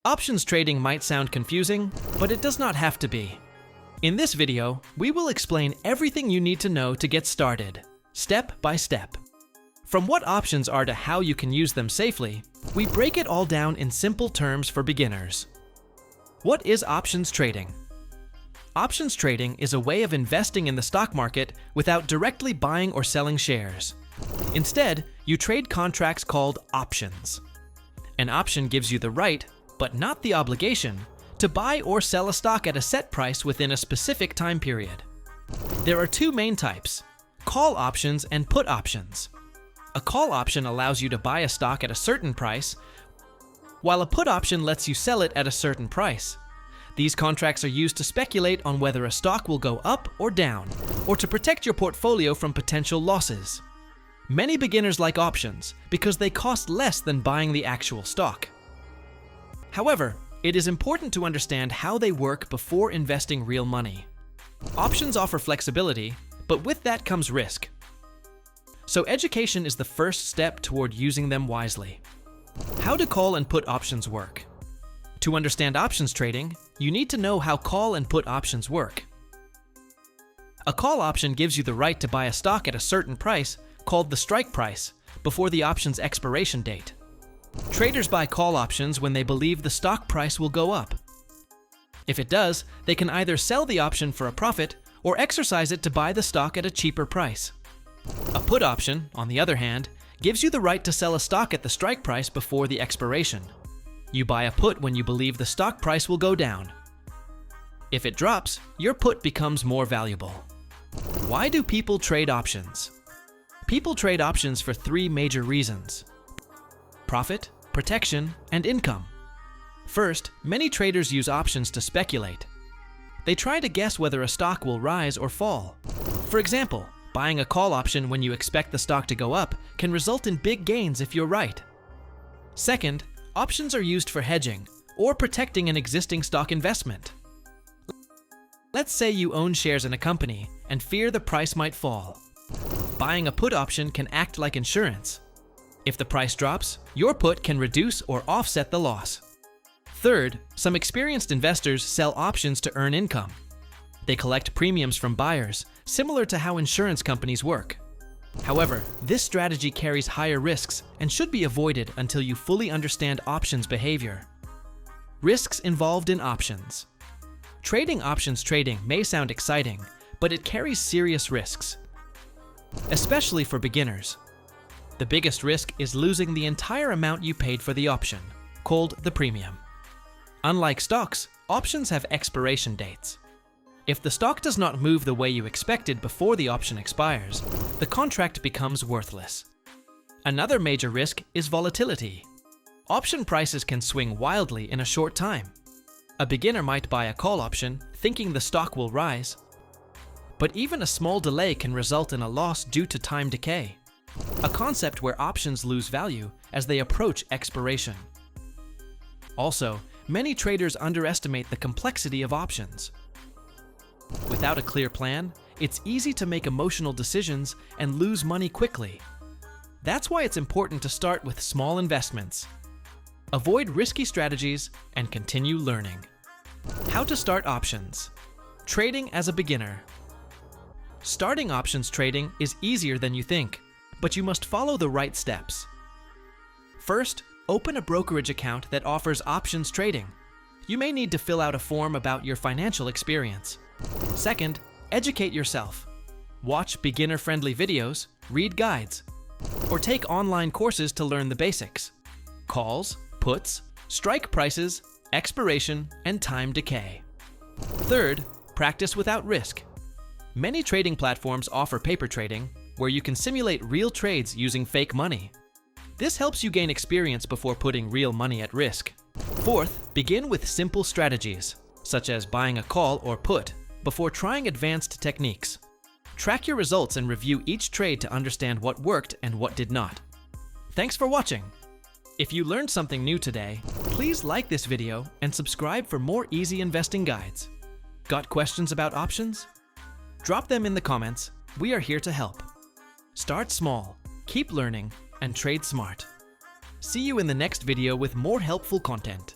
Options trading might sound confusing, but it does not have to be. In this video, we will explain everything you need to know to get started, step by step. From what options are to how you can use them safely, we break it all down in simple terms for beginners. What is options trading? Options trading is a way of investing in the stock market without directly buying or selling shares. Instead, you trade contracts called options. An option gives you the right, but not the obligation, to buy or sell a stock at a set price within a specific time period. There are two main types: call options and put options. A call option allows you to buy a stock at a certain price, while a put option lets you sell it at a certain price. These contracts are used to speculate on whether a stock will go up or down, or to protect your portfolio from potential losses. Many beginners like options because they cost less than buying the actual stock. However, it is important to understand how they work before investing real money. Options offer flexibility, but with that comes risk. So education is the first step toward using them wisely. How do call and put options work? To understand options trading, you need to know how call and put options work. A call option gives you the right to buy a stock at a certain price, called the strike price, before the option's expiration date. Traders buy call options when they believe the stock price will go up. If it does, they can either sell the option for a profit or exercise it to buy the stock at a cheaper price. A put option, on the other hand, gives you the right to sell a stock at the strike price before the expiration. You buy a put when you believe the stock price will go down. If it drops, your put becomes more valuable. Why do people trade options? People trade options for three major reasons: profit, protection, and income. First, many traders use options to speculate. They try to guess whether a stock will rise or fall. For example, buying a call option when you expect the stock to go up can result in big gains if you're right. Second, options are used for hedging or protecting an existing stock investment. Let's say you own shares in a company and fear the price might fall. Buying a put option can act like insurance. If the price drops, your put can reduce or offset the loss. Third, some experienced investors sell options to earn income. They collect premiums from buyers, similar to how insurance companies work. However, this strategy carries higher risks and should be avoided until you fully understand options behavior. Risks involved in options. Trading options trading may sound exciting, but it carries serious risks, especially for beginners. The biggest risk is losing the entire amount you paid for the option, called the premium. Unlike stocks, options have expiration dates. If the stock does not move the way you expected before the option expires, the contract becomes worthless. Another major risk is volatility. Option prices can swing wildly in a short time. A beginner might buy a call option thinking the stock will rise, but even a small delay can result in a loss due to time decay, a concept where options lose value as they approach expiration. Also, many traders underestimate the complexity of options. Without a clear plan, it's easy to make emotional decisions and lose money quickly. That's why it's important to start with small investments. Avoid risky strategies and continue learning. How to start options. Trading as a beginner. Starting options trading is easier than you think, but you must follow the right steps. First, open a brokerage account that offers options trading. You may need to fill out a form about your financial experience. Second, educate yourself. Watch beginner-friendly videos, read guides, or take online courses to learn the basics: calls, puts, strike prices, expiration, and time decay. Third, practice without risk. Many trading platforms offer paper trading, where you can simulate real trades using fake money. This helps you gain experience before putting real money at risk. Fourth, begin with simple strategies, such as buying a call or put, before trying advanced techniques. Track your results and review each trade to understand what worked and what did not. Thanks for watching. If you learned something new today, please like this video and subscribe for more easy investing guides. Got questions about options? Drop them in the comments. We are here to help. Start small, keep learning, and trade smart. See you in the next video with more helpful content.